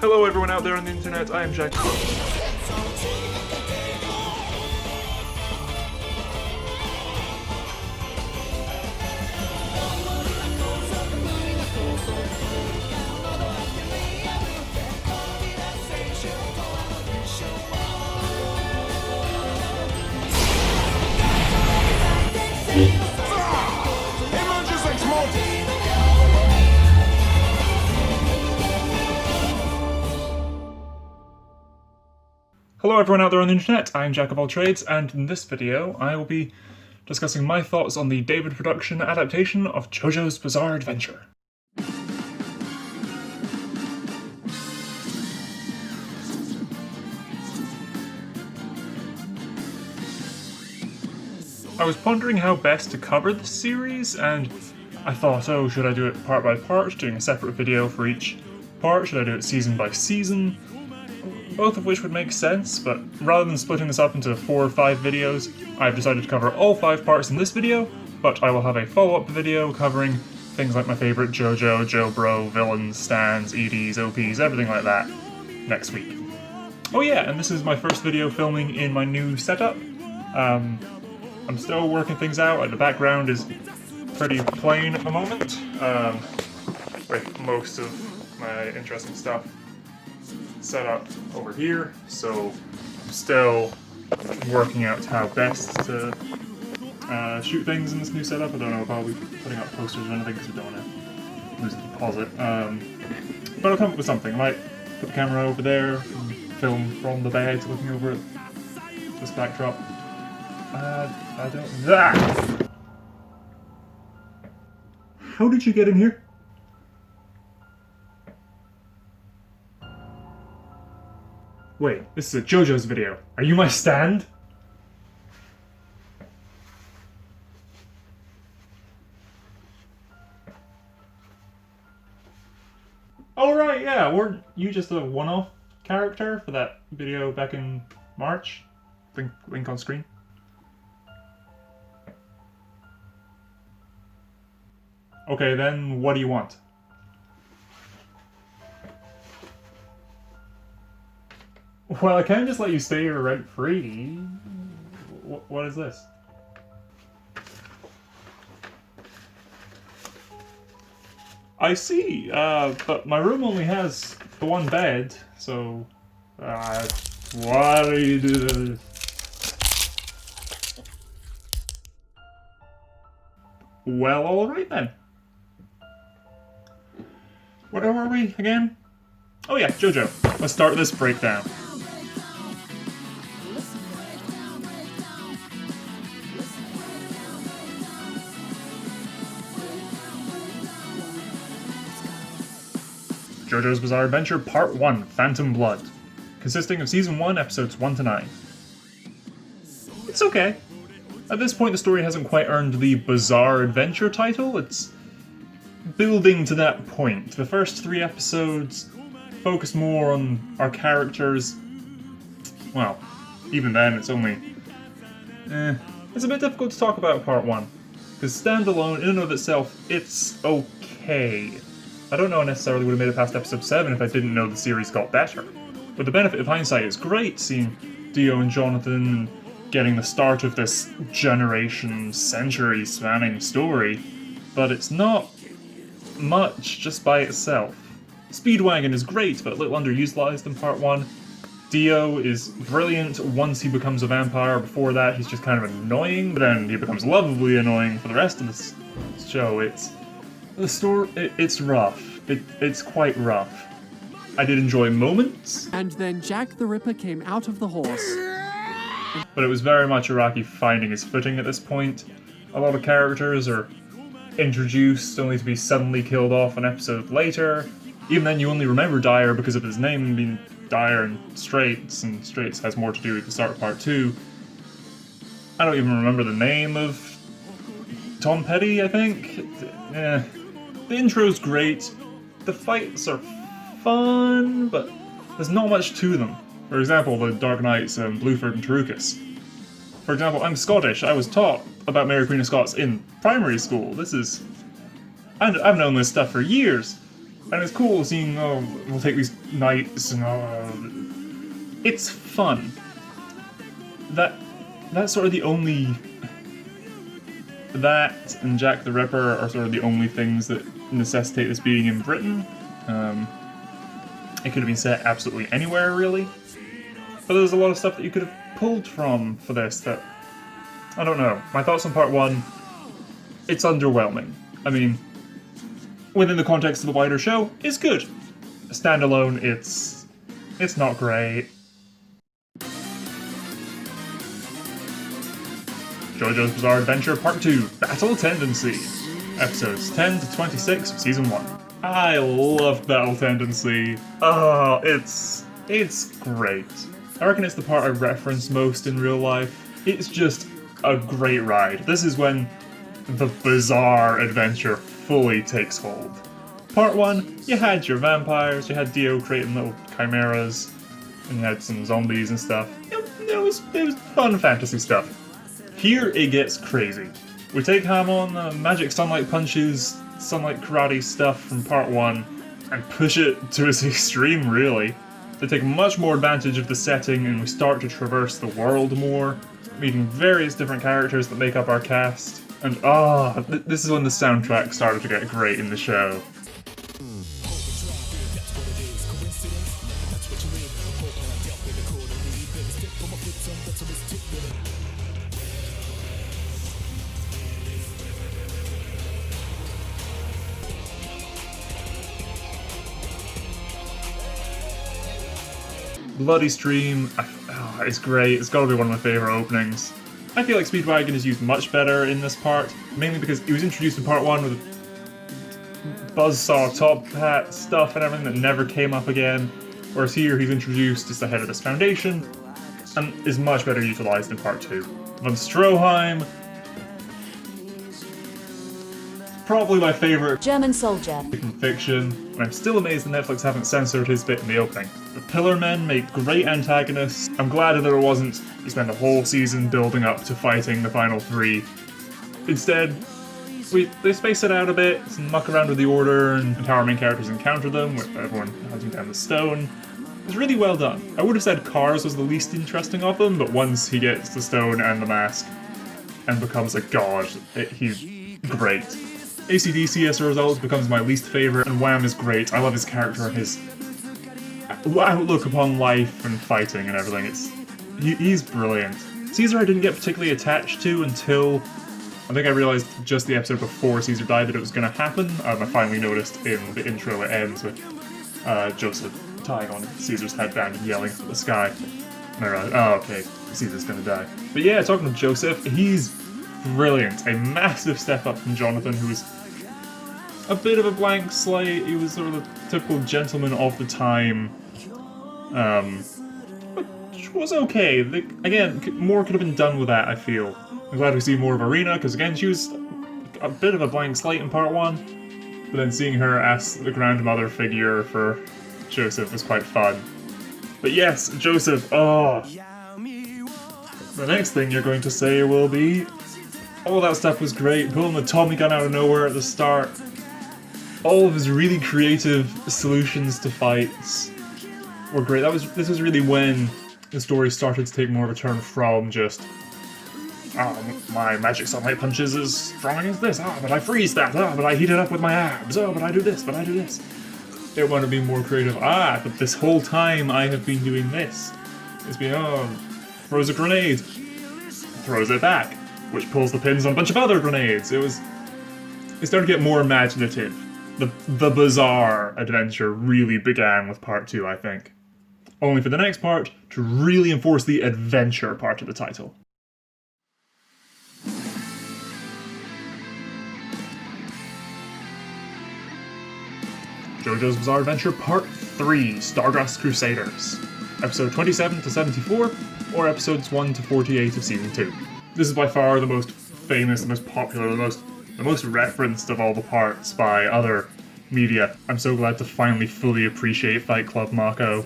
Hello everyone out there on the internet, I am Jack. Hello everyone out there on the internet, I'm Jack of all trades, and in this video I will be discussing my thoughts on the David production adaptation of JoJo's Bizarre Adventure. I was pondering how best to cover this series, and I thought, oh, should I do it part by part, doing a separate video for each part? Should I do it season by season? Both of which would make sense, but rather than splitting this up into 4 or 5 videos, I've decided to cover all 5 parts in this video, but I will have a follow-up video covering things like my favourite JoJo, JoBro, villains, stands, EDs, OPs, everything like that, next week. Oh yeah, and this is my first video filming in my new setup. I'm still working things out, the background is pretty plain at the moment, with most of my interesting stuff set up over here, so I'm still working out how best to shoot things in this new setup. I don't know if I'll be putting up posters or anything because we don't want to lose the deposit. But I'll come up with something. I might put the camera over there and film from the bed looking over at this backdrop. I don't... Ah! How did you get in here? Wait, this is a JoJo's video. Are you my stand? Oh right, yeah, weren't you just a one-off character for that video back in March? Link on screen. Okay, then what do you want? Well, I can't just let you stay here rent-free. What is this? I see, but my room only has the one bed, so... what are you doing? Well, alright then. Where were we again? Oh yeah, JoJo. Let's start this breakdown. JoJo's Bizarre Adventure Part 1, Phantom Blood, consisting of Season 1, Episodes 1 to 9. It's okay. At this point the story hasn't quite earned the Bizarre Adventure title, it's building to that point. The first 3 episodes focus more on our characters. Well, even then it's only... It's a bit difficult to talk about Part 1, because standalone, in and of itself, it's okay. I don't know I necessarily would have made it past episode 7 if I didn't know the series got better. With the benefit of hindsight, it's great seeing Dio and Jonathan getting the start of this generation, century-spanning story, but it's not much just by itself. Speedwagon is great, but a little underutilized in Part 1. Dio is brilliant once he becomes a vampire. Before that, he's just kind of annoying, but then he becomes lovably annoying for the rest of this show. It's rough. It's quite rough. I did enjoy moments. And then Jack the Ripper came out of the horse. But it was very much Araki finding his footing at this point. A lot of characters are introduced only to be suddenly killed off an episode later. Even then you only remember Dyer because of his name being Dyer and Straits has more to do with the start of Part 2. I don't even remember the name of Tom Petty, I think. The intro's great, the fights are fun, but there's not much to them. For example, the Dark Knights and Bluford and Tarukas. For example, I'm Scottish. I was taught about Mary Queen of Scots in primary school. I've known this stuff for years. And it's cool seeing, oh, we'll take these knights and it's fun. That's sort of the only... That and Jack the Ripper are sort of the only things that necessitate this being in Britain. It could have been set absolutely anywhere, really. But there's a lot of stuff that you could have pulled from for this that... I don't know. My thoughts on part 1, it's underwhelming. I mean, within the context of the wider show, it's good. Standalone, it's not great. JoJo's Bizarre Adventure Part 2, Battle Tendency. Episodes 10 to 26 of Season 1. I love Battle Tendency. Oh, it's great. I reckon it's the part I reference most in real life. It's just a great ride. This is when the bizarre adventure fully takes hold. Part 1, you had your vampires, you had Dio creating little chimeras, and you had some zombies and stuff. It was fun fantasy stuff. Here it gets crazy. We take Ham on the magic sunlight punches, sunlight karate stuff from part 1, and push it to its extreme, really. They take much more advantage of the setting, and we start to traverse the world more, meeting various different characters that make up our cast. And this is when the soundtrack started to get great in the show. Bloody Stream, it's great, it's gotta be one of my favourite openings. I feel like Speedwagon is used much better in this part, mainly because he was introduced in part 1 with buzzsaw top hat stuff and everything that never came up again, whereas here he's introduced as the head of this foundation, and is much better utilised in part 2. Von Stroheim, probably my favourite German soldier from fiction, and I'm still amazed that Netflix haven't censored his bit in the opening. The Pillar Men make great antagonists. I'm glad that there wasn't, you spend a whole season building up to fighting the final 3. Instead, they space it out a bit, and muck around with the order, and how our main characters encounter them, with everyone hunting down the stone. It's really well done. I would have said Cars was the least interesting of them, but once he gets the stone and the mask, and becomes a god, he's great. AC/DC as a result becomes my least favourite, and Wham is great. I love his character and his outlook upon life and fighting and everything. He's brilliant. Caesar I didn't get particularly attached to until I think I realised just the episode before Caesar died that it was going to happen. I finally noticed in the intro it ends with Joseph tying on Caesar's headband and yelling at the sky. And I realised, oh okay, Caesar's going to die. But yeah, talking to Joseph, he's brilliant. A massive step up from Jonathan, who was a bit of a blank slate. He was sort of the typical gentleman of the time, which was okay. Again, more could have been done with that, I feel. I'm glad we see more of Arena, because again, she was a bit of a blank slate in part 1, but then seeing her as the grandmother figure for Joseph was quite fun. But yes, Joseph, the next thing you're going to say will be, all that stuff was great, pulling the Tommy gun out of nowhere at the start. All of his really creative solutions to fights were great. This was really when the story started to take more of a turn from just, my magic sunlight punches is strong against this, but I freeze that, but I heat it up with my abs, but I do this, but I do this. It wanted to be more creative, but this whole time I have been doing this. It's been, throws a grenade, throws it back, which pulls the pins on a bunch of other grenades. It started to get more imaginative. The bizarre adventure really began with part 2, I think. Only for the next part to really enforce the adventure part of the title. JoJo's Bizarre Adventure Part 3, Stargrass Crusaders. Episode 27 to 74, or episodes 1 to 48 of Season 2. This is by far the most famous, the most popular, the most referenced of all the parts by other media. I'm so glad to finally fully appreciate Fight Club Mako.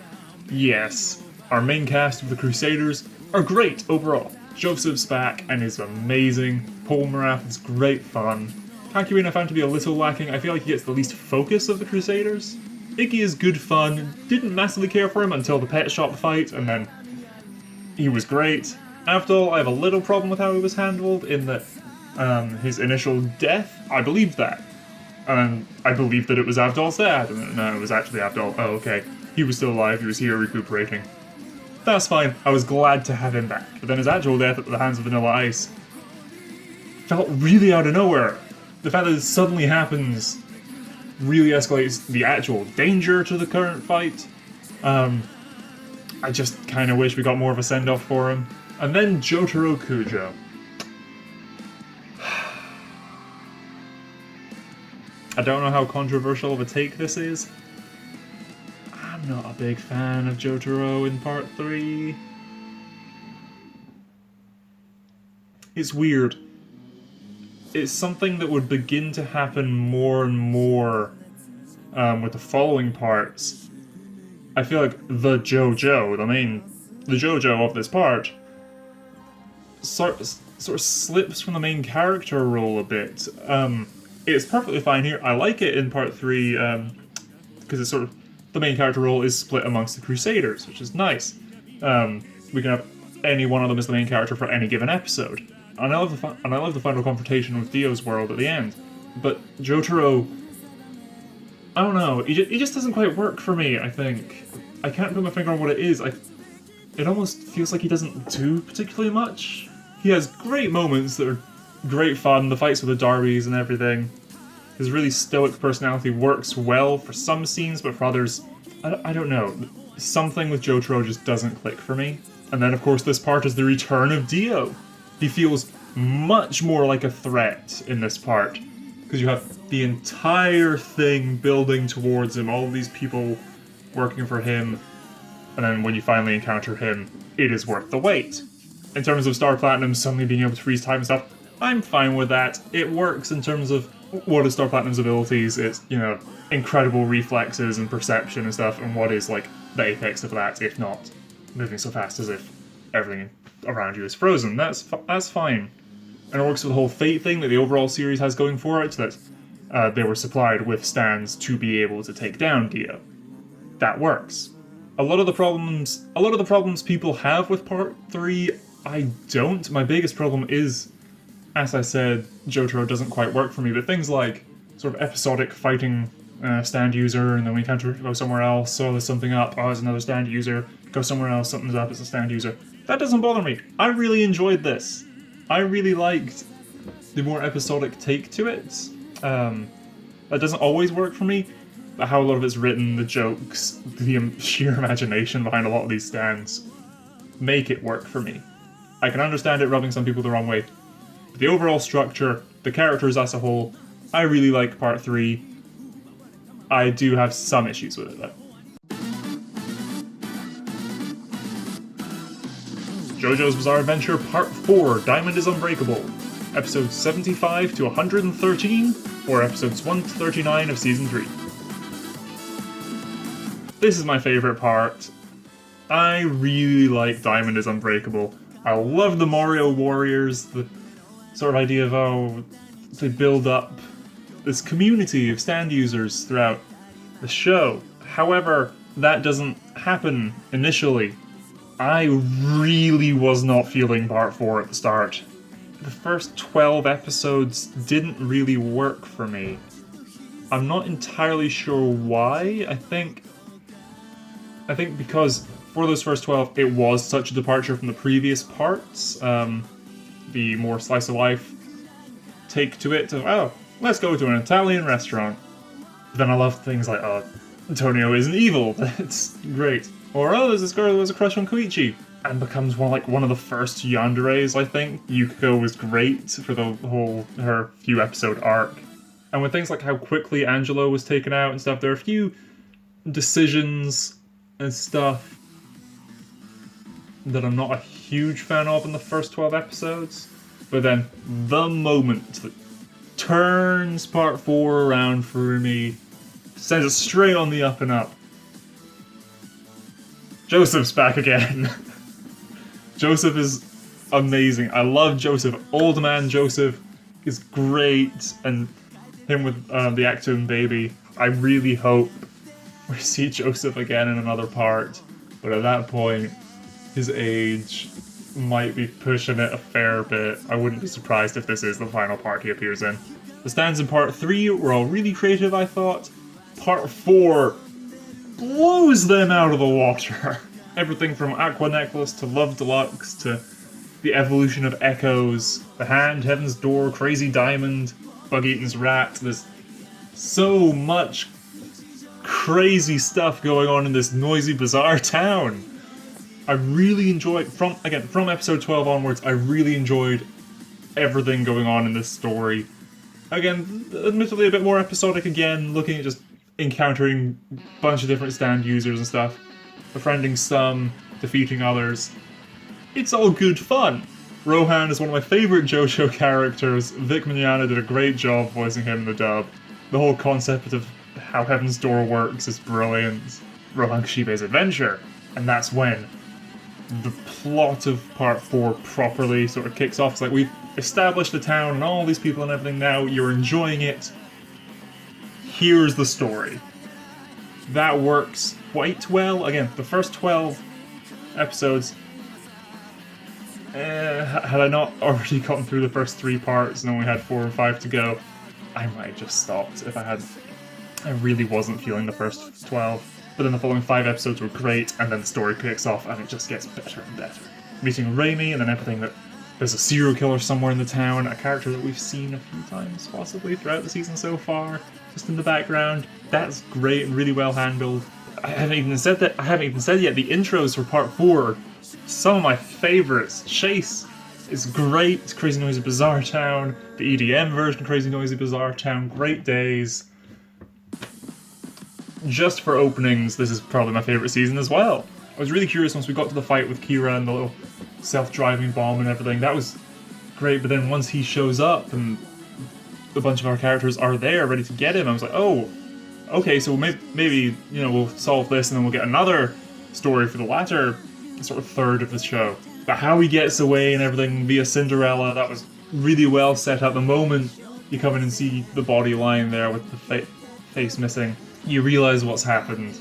Yes, our main cast of the Crusaders are great overall. Joseph's back and is amazing. Paul Morath is great fun. Kakyoin I found to be a little lacking. I feel like he gets the least focus of the Crusaders. Iggy is good fun, didn't massively care for him until the pet shop fight, and then he was great. Avdol, I have a little problem with how he was handled, in that his initial death, I believed that. And I believed that it was Avdol's dad, and no, it was actually Avdol. Oh, okay. He was still alive, he was here recuperating. That's fine, I was glad to have him back. But then his actual death at the hands of Vanilla Ice felt really out of nowhere. The fact that it suddenly happens really escalates the actual danger to the current fight. I just kind of wish we got more of a send-off for him. And then Jotaro Kujo. I don't know how controversial of a take this is. I'm not a big fan of Jotaro in Part 3. It's weird. It's something that would begin to happen more and more with the following parts. I feel like the JoJo, the JoJo of this part, sort of slips from the main character role a bit. It's perfectly fine here. I like it in Part 3 because it's sort of the main character role is split amongst the Crusaders, which is nice. We can have any one of them as the main character for any given episode. And I love the final confrontation with Dio's world at the end. But Jotaro, I don't know, he just doesn't quite work for me, I think. I can't put my finger on what it is. It almost feels like he doesn't do particularly much. He has great moments that are great fun, the fights with the Darbies and everything. His really stoic personality works well for some scenes, but for others, I don't know. Something with Jotaro just doesn't click for me. And then, of course, this part is the return of Dio. He feels much more like a threat in this part, because you have the entire thing building towards him, all of these people working for him, and then when you finally encounter him, it is worth the wait. In terms of Star Platinum suddenly being able to freeze time and stuff, I'm fine with that. It works in terms of what is Star Platinum's abilities. It's, incredible reflexes and perception and stuff, and what is, like, the apex of that, if not moving so fast as if everything around you is frozen. That's fine. And it works with the whole Fate thing that the overall series has going for it, that they were supplied with stands to be able to take down Dio. That works. A lot of the problems people have with Part 3, I don't. My biggest problem is, as I said, Jotaro doesn't quite work for me, but things like sort of episodic fighting stand user, and then we go somewhere else, so there's something up, oh, there's another stand user, go somewhere else, something's up, it's a stand user. That doesn't bother me. I really enjoyed this. I really liked the more episodic take to it. That doesn't always work for me, but how a lot of it's written, the jokes, the sheer imagination behind a lot of these stands make it work for me. I can understand it rubbing some people the wrong way, but the overall structure, the characters as a whole, I really like Part 3. I do have some issues with it though. JoJo's Bizarre Adventure Part 4, Diamond is Unbreakable, episodes 75 to 113, or episodes 1 to 39 of Season 3. This is my favourite part. I really like Diamond is Unbreakable. I love the Mario Warriors, the sort of idea of how they build up this community of stand users throughout the show. However, that doesn't happen initially. I really was not feeling Part 4 at the start. The first 12 episodes didn't really work for me. I'm not entirely sure why. I think because for those first 12, it was such a departure from the previous parts. The more slice of life take to it. Oh, let's go to an Italian restaurant. Then I love things like, oh, Antonio isn't evil. That's great. Or, oh, there's this girl who has a crush on Koichi, and becomes one of the first yanderes, I think. Yukiko was great for her few episode arc. And with things like how quickly Angelo was taken out and stuff, there are a few decisions and stuff that I'm not a huge fan of in the first 12 episodes. But then, the moment that turns Part 4 around for me, sends it straight on the up and up. Joseph's back again. Joseph is amazing. I love Joseph. Old man Joseph is great, and him with the Actoon baby. I really hope we see Joseph again in another part, but at that point, his age might be pushing it a fair bit. I wouldn't be surprised if this is the final part he appears in. The stands in part 3 were all really creative, I thought. Part 4 blows them out of the water. Everything from Aqua Necklace to Love Deluxe to the evolution of Echoes, The Hand, Heaven's Door, Crazy Diamond, Bug Eaton's Rat. There's so much crazy stuff going on in this noisy, bizarre town. I really enjoyed, from episode 12 onwards, I really enjoyed everything going on in this story. Again, admittedly a bit more episodic again, looking at just encountering a bunch of different stand users and stuff, befriending some, defeating others. It's all good fun. Rohan is one of my favourite JoJo characters. Vic Mignogna did a great job voicing him in the dub. The whole concept of how Heaven's Door works is brilliant. Rohan Kishibe's adventure. And that's when the plot of part 4 properly sort of kicks off. It's like, we've established the town and all these people and everything now, you're enjoying it. Here's the story. That works quite well. Again, the first 12 episodes, had I not already gotten through the first 3 parts and only had 4 or 5 to go, I might have just stopped if I really wasn't feeling the first 12. But then the following 5 episodes were great, and then the story kicks off, and it just gets better and better. Meeting Raimi, and then everything that there's a serial killer somewhere in the town, a character that we've seen a few times, possibly, throughout the season so far, just in the background. That's great and really well handled. I haven't even said yet, the intros for part 4, some of my favourites. Chase is great, it's Crazy Noisy Bizarre Town, the EDM version of Crazy Noisy Bizarre Town, great days. Just for openings, this is probably my favourite season as well. I was really curious once we got to the fight with Kira and the little self-driving bomb and everything. That was great, but then once he shows up and a bunch of our characters are there ready to get him, I was like, oh, okay, so maybe we'll solve this and then we'll get another story for the latter sort of third of the show. But how he gets away and everything via Cinderella, that was really well set up. The moment you come in and see the body lying there with the face missing, you realise what's happened.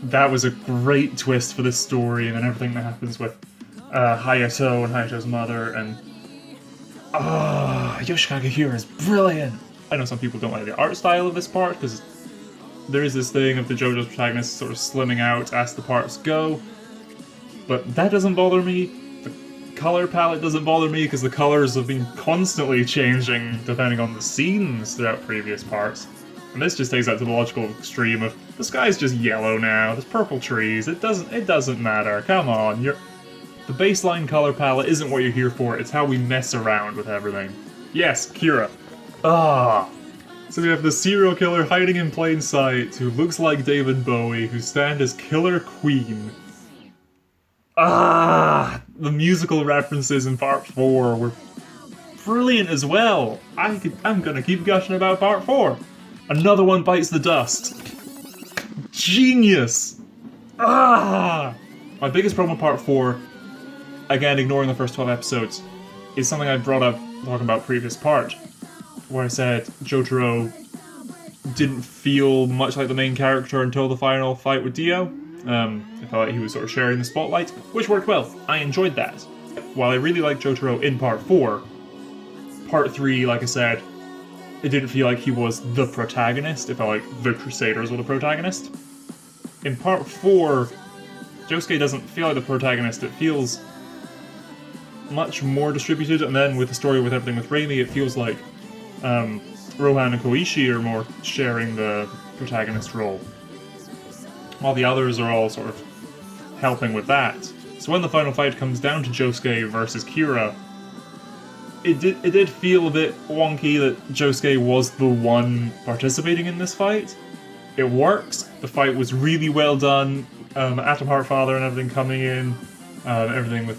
That was a great twist for this story, and then everything that happens with Hayato and Hayato's mother, and Yoshikage Hira is brilliant! I know some people don't like the art style of this part, because there is this thing of the JoJo's protagonist sort of slimming out as the parts go, but that doesn't bother me. The colour palette doesn't bother me, because the colours have been constantly changing depending on the scenes throughout previous parts. And this just takes that to the logical extreme of, the sky's just yellow now, there's purple trees, it doesn't matter, come on, the baseline color palette isn't what you're here for, it's how we mess around with everything. Yes, Kira. So we have the serial killer hiding in plain sight, who looks like David Bowie, whose stand is Killer Queen. The musical references in part 4 were brilliant as well. I'm gonna keep gushing about part 4. Another one bites the dust. Genius! My biggest problem with part 4, again ignoring the first 12 episodes, is something I brought up talking about previous part, where I said Jotaro didn't feel much like the main character until the final fight with Dio. I felt like he was sort of sharing the spotlight, which worked well. I enjoyed that. While I really liked Jotaro in part 4, part 3, like I said, it didn't feel like he was the protagonist. It felt like the Crusaders were the protagonist. In part 4, Josuke doesn't feel like the protagonist. It feels much more distributed, and then with the story with everything with Raimi, it feels like Rohan and Koichi are more sharing the protagonist role, while the others are all sort of helping with that. So when the final fight comes down to Josuke versus Kira, it did feel a bit wonky that Josuke was the one participating in this fight. It works. The fight was really well done. Atom Heart Father and everything coming in, everything with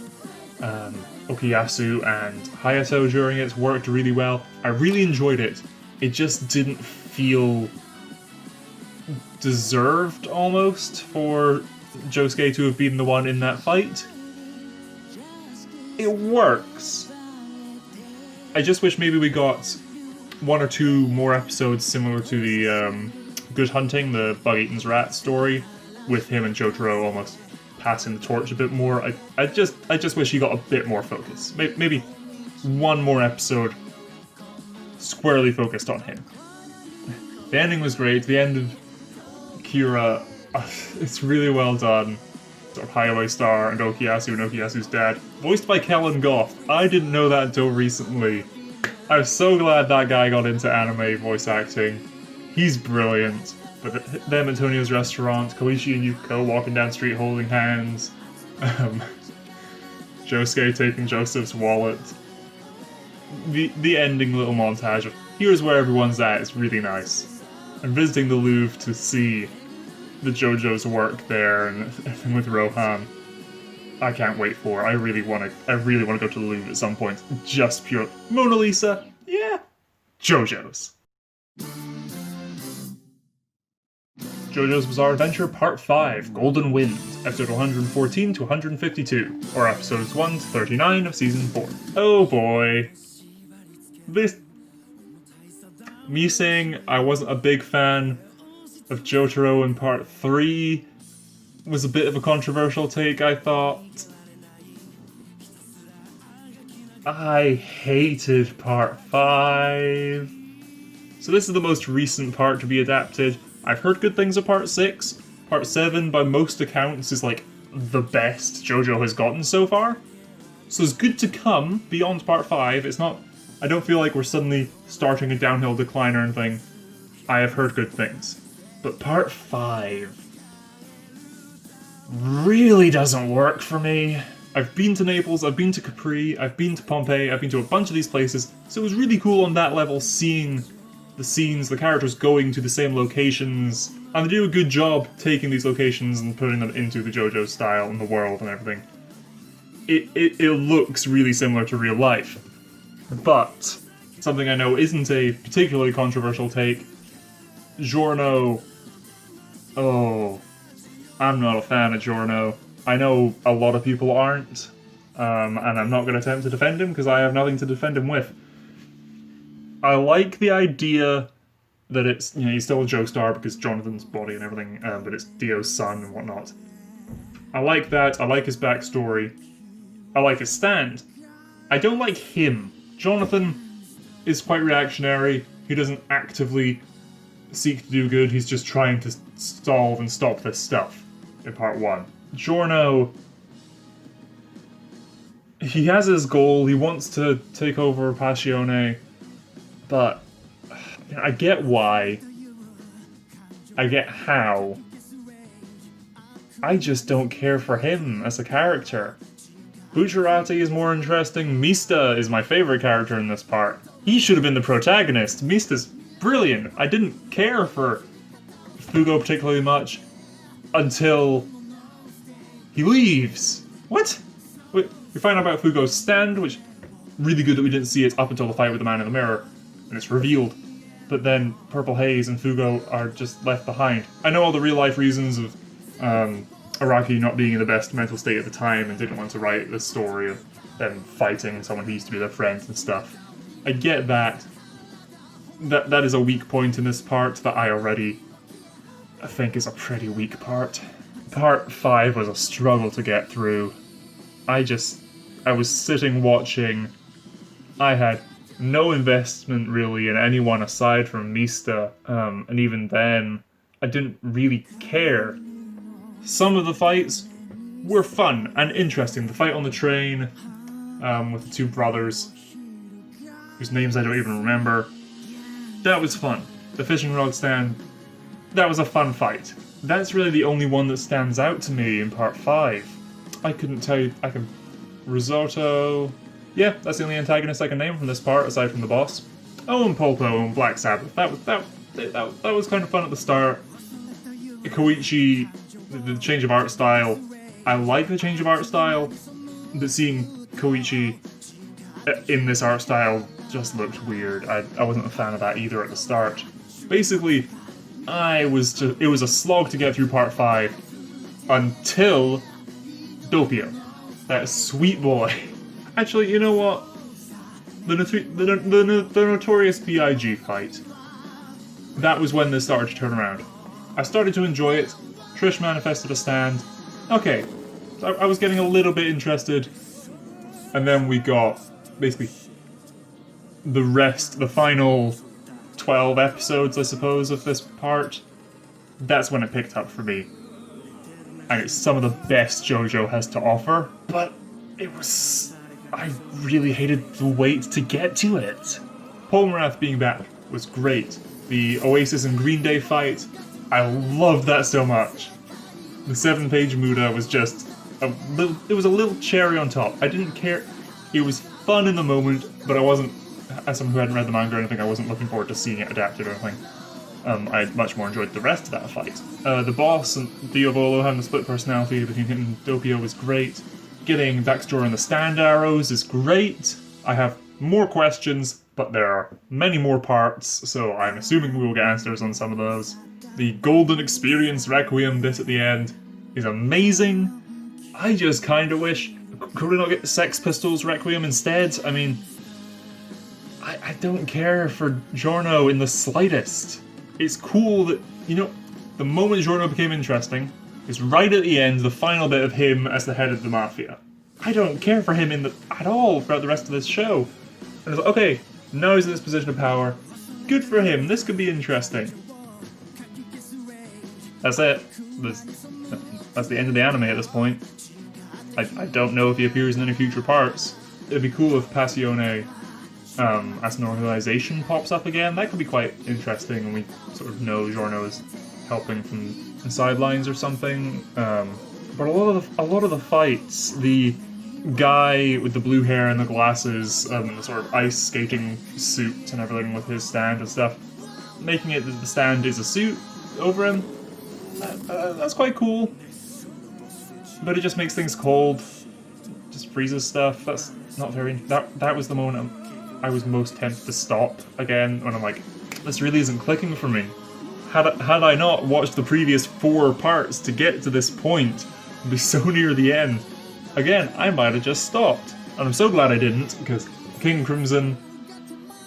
Okuyasu and Hayato during it worked really well. I really enjoyed it. It just didn't feel deserved, almost, for Josuke to have been the one in that fight. It works. I just wish maybe we got one or two more episodes similar to the Good Hunting, the Bug Eaton's Rat story, with him and Jotaro almost passing the torch a bit more. I just wish he got a bit more focus. Maybe one more episode squarely focused on him. The ending was great. The end of Kira, it's really well done. Sort of Highway Star and Okuyasu and Okuyasu's dad, voiced by Kellen Goff. I didn't know that until recently. I'm so glad that guy got into anime voice acting. He's brilliant. But them at Tonio's restaurant, Koichi and Yuko walking down the street holding hands, Josuke taking Joseph's wallet. The ending little montage of here's where everyone's at is really nice. And visiting the Louvre to see the JoJo's work there and everything with Rohan. I can't wait for it. I really want to go to the Louvre at some point. Just pure Mona Lisa, yeah. JoJo's. JoJo's Bizarre Adventure Part 5, Golden Wind, episode 114 to 152, or episodes 1 to 39 of season 4. Oh boy. Me saying I wasn't a big fan of Jotaro in Part 3 was a bit of a controversial take, I thought. I hated Part 5. So this is the most recent part to be adapted. I've heard good things of Part 6. Part 7, by most accounts, is like the best JoJo has gotten so far. So it's good to come beyond Part 5. It's not... I don't feel like we're suddenly starting a downhill decline or anything. I have heard good things. But Part 5 really doesn't work for me. I've been to Naples, I've been to Capri, I've been to Pompeii, I've been to a bunch of these places, so it was really cool on that level seeing the scenes, the characters going to the same locations, and they do a good job taking these locations and putting them into the JoJo style and the world and everything. It looks really similar to real life. But something I know isn't a particularly controversial take, Giorno. Oh, I'm not a fan of Giorno. I know a lot of people aren't, and I'm not going to attempt to defend him because I have nothing to defend him with. I like the idea that it's, he's still a Joestar because Jonathan's body and everything, but it's Dio's son and whatnot. I like that, I like his backstory, I like his stand. I don't like him. Jonathan is quite reactionary, he doesn't actively seek to do good, he's just trying to solve and stop this stuff in Part 1. Giorno, he has his goal, he wants to take over Passione, but I get why, I get how. I just don't care for him as a character. Bucciarati is more interesting, Mista is my favourite character in this part. He should have been the protagonist, Mista's brilliant. I didn't care for Fugo particularly much until he leaves. What? Wait, we find out about Fugo's stand, which really good that we didn't see it up until the fight with the man in the mirror, and it's revealed. But then Purple Haze and Fugo are just left behind. I know all the real life reasons of Araki not being in the best mental state at the time and didn't want to write the story of them fighting someone who used to be their friend and stuff. I get that. That is a weak point in this part that I think is a pretty weak part. Part 5 was a struggle to get through. I was sitting watching. I had no investment really in anyone aside from Mista, and even then, I didn't really care. Some of the fights were fun and interesting. The fight on the train with the two brothers, whose names I don't even remember, that was fun. The fishing rod stand, that was a fun fight. That's really the only one that stands out to me in Part 5. I couldn't tell you, Risotto... Yeah, that's the only antagonist I can name from this part, aside from the boss. Oh, and Polpo and Black Sabbath. That was kind of fun at the start. Koichi, the change of art style. I like the change of art style, but seeing Koichi in this art style just looked weird. I wasn't a fan of that either at the start. Basically, it was a slog to get through Part 5 until Doppio. That sweet boy. Actually, you know what? the notorious B.I.G. fight. That was when this started to turn around. I started to enjoy it. Trish manifested a stand. Okay, I was getting a little bit interested. And then we got, basically, the final 12 episodes, I suppose, of this part. That's when it picked up for me. And it's some of the best JoJo has to offer, but it was... I really hated the wait to get to it. Paul Morath being back was great. The Oasis and Green Day fight, I loved that so much. The 7-page Muda was just it was a little cherry on top. I didn't care. It was fun in the moment, but I wasn't, as someone who hadn't read the manga or anything, I wasn't looking forward to seeing it adapted or anything. I much more enjoyed the rest of that fight. The boss and Diavolo having a split personality between him and Doppio was great. Getting backstory on the stand arrows is great. I have more questions, but there are many more parts, so I'm assuming we will get answers on some of those. The Golden Experience Requiem bit at the end is amazing. I just kind of wish... Could we not get the Sex Pistols Requiem instead? I mean... I don't care for Giorno in the slightest. It's cool that, you know, the moment Giorno became interesting is right at the end, the final bit of him as the head of the Mafia. I don't care for him at all throughout the rest of this show. And it's like, okay, now he's in this position of power. Good for him, this could be interesting. That's it. That's the end of the anime at this point. I don't know if he appears in any future parts. It'd be cool if Passione as an organization pops up again. That could be quite interesting, and we sort of know Giorno is helping from the sidelines or something. But a lot of the fights, the guy with the blue hair and the glasses, the sort of ice skating suit and everything with his stand and stuff, making it that the stand is a suit over him. That's quite cool. But it just makes things cold. Just freezes stuff. That's not very... That was the moment I was most tempted to stop again, when I'm like, this really isn't clicking for me. Had I not watched the previous 4 parts to get to this point, and be so near the end, again, I might have just stopped. And I'm so glad I didn't, because King Crimson,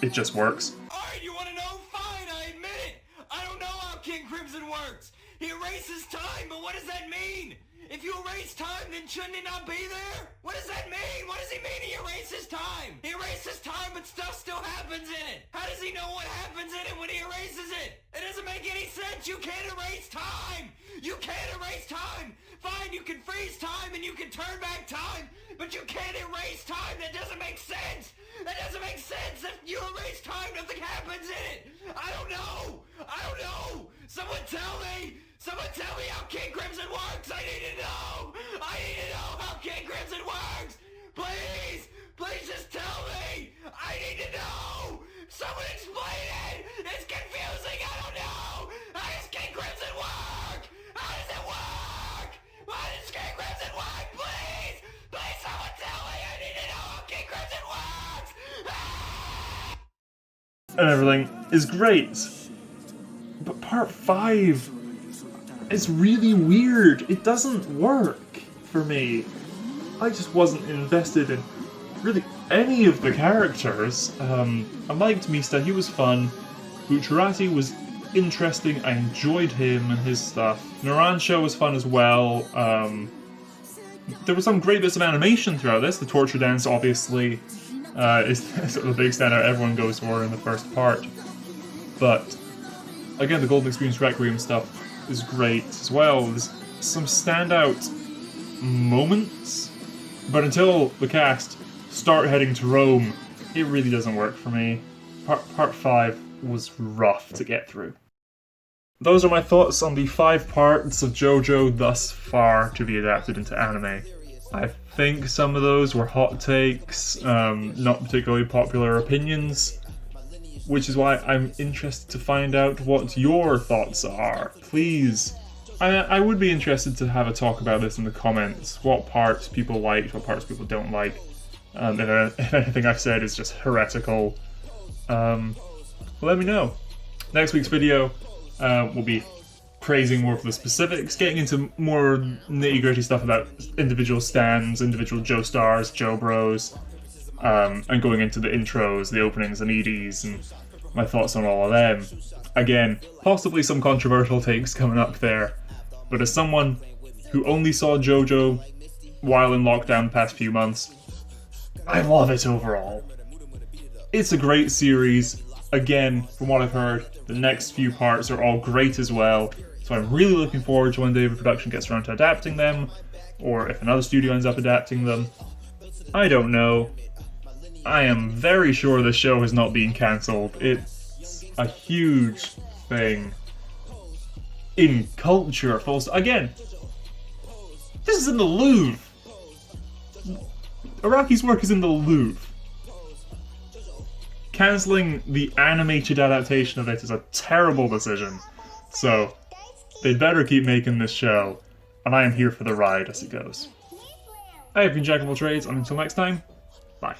it just works. Alright, you wanna know? Fine, I admit it! I don't know how King Crimson works! He erases time, but what does that mean? If you erase time, then shouldn't it not be there? What does that mean? What does he mean he erases time? He erases time, but stuff still happens in it. How does he know what happens in it when he erases it? It doesn't make any sense. You can't erase time. You can't erase time. Fine, you can freeze time and you can turn back time, but you can't erase time. That doesn't make sense. That doesn't make sense. If you erase time, nothing happens in it. I don't know. I don't know. Someone tell me. Someone tell me how King Crimson works! I need to know! I need to know how King Crimson works! Please! Please just tell me! I need to know! Someone explain it! It's confusing! I don't know! How does King Crimson work? How does it work? Why does King Crimson work? Please! Please someone tell me! I need to know how King Crimson works! Ah! And everything is great. But part 5... it's really weird. It doesn't work for me. I just wasn't invested in really any of the characters. I liked Mista, he was fun. Bucciarati was interesting, I enjoyed him and his stuff. Narancia was fun as well. There were some great bits of animation throughout this. The torture dance, obviously, is sort of the big standout everyone goes for in the first part. But, again, the Golden Experience Requiem stuff is great as well. There's some standout moments, but until the cast start heading to Rome, it really doesn't work for me. Part 5 was rough to get through. Those are my thoughts on the 5 parts of JoJo thus far to be adapted into anime. I think some of those were hot takes, not particularly popular opinions, which is why I'm interested to find out what your thoughts are. Please, I would be interested to have a talk about this in the comments. What parts people liked, what parts people don't like. If anything I've said is just heretical, let me know. Next week's video will be praising more of the specifics, getting into more nitty-gritty stuff about individual stands, individual Joestars, Joe Bros. and going into the intros, the openings, and EDs, and my thoughts on all of them. Again, possibly some controversial takes coming up there, but as someone who only saw JoJo while in lockdown the past few months, I love it overall. It's a great series. Again, from what I've heard, the next few parts are all great as well, so I'm really looking forward to when David Production gets around to adapting them, or if another studio ends up adapting them. I don't know. I am very sure the show has not been cancelled. It's a huge thing in culture. Again, this is in the Louvre. Araki's work is in the Louvre. Cancelling the animated adaptation of it is a terrible decision. So, they'd better keep making this show, and I am here for the ride as it goes. I have been Jack of all trades, and until next time, bye.